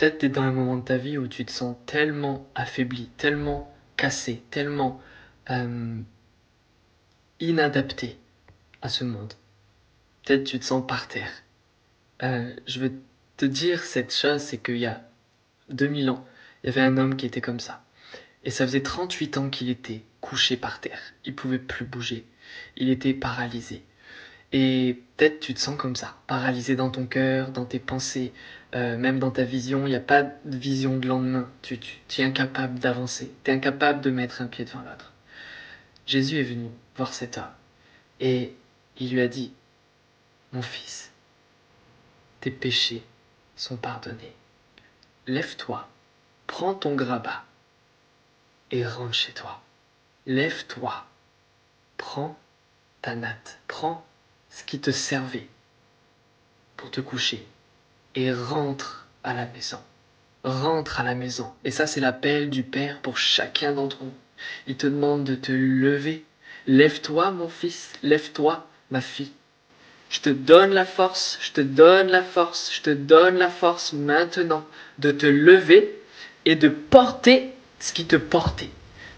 Peut-être tu es dans un moment de ta vie où tu te sens tellement affaibli, tellement cassé, tellement euh, inadapté à ce monde. Peut-être tu te sens par terre. Je veux te dire cette chose, c'est qu'il y a 2000 ans, il y avait un homme qui était comme ça. Et ça faisait 38 ans qu'il était couché par terre. Il pouvait plus bouger. Il était paralysé. Et peut-être tu te sens comme ça, paralysé dans ton cœur, dans tes pensées, même dans ta vision. Il n'y a pas de vision de lendemain. Tu es incapable d'avancer. Tu es incapable de mettre un pied devant l'autre. Jésus est venu voir cet homme. Et il lui a dit, mon fils, tes péchés sont pardonnés. Lève-toi, prends ton grabat et rentre chez toi. Lève-toi, prends ta natte, prends ce qui te servait pour te coucher et rentre à la maison. Rentre à la maison. Et ça, c'est l'appel du Père pour chacun d'entre nous. Il te demande de te lever. Lève-toi, mon fils, lève-toi, ma fille. Je te donne la force, je te donne la force, je te donne la force maintenant de te lever et de porter ce qui te portait,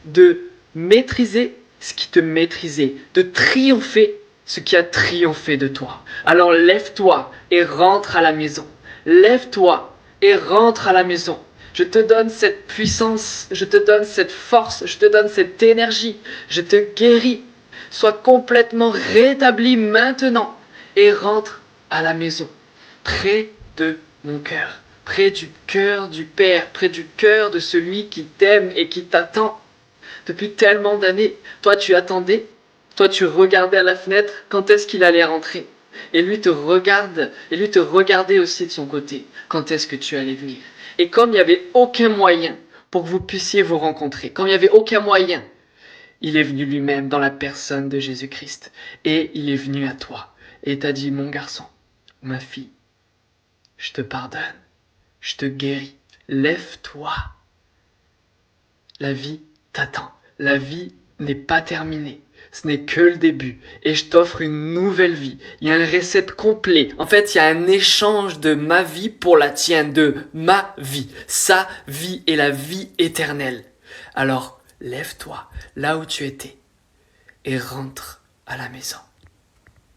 de maîtriser ce qui te maîtrisait, de triompher ce qui a triomphé de toi. Alors lève-toi et rentre à la maison. Lève-toi et rentre à la maison. Je te donne cette puissance, je te donne cette force, je te donne cette énergie, je te guéris. Sois complètement rétabli maintenant et rentre à la maison, près de mon cœur, près du cœur du Père, près du cœur de celui qui t'aime et qui t'attend. Depuis tellement d'années, toi tu attendais, toi tu regardais à la fenêtre quand est-ce qu'il allait rentrer. Et lui te regarde, et lui te regardait aussi de son côté, quand est-ce que tu allais venir. Et comme il n'y avait aucun moyen pour que vous puissiez vous rencontrer, comme il n'y avait aucun moyen, il est venu lui-même dans la personne de Jésus-Christ. Et il est venu à toi. Et t'a dit, mon garçon, ma fille, je te pardonne, je te guéris, lève-toi. La vie t'attend. La vie n'est pas terminée. Ce n'est que le début. Et je t'offre une nouvelle vie. Il y a un reset complet. En fait, il y a un échange de ma vie pour la tienne, de ma vie. Sa vie est la vie éternelle. Alors, lève-toi là où tu étais et rentre à la maison.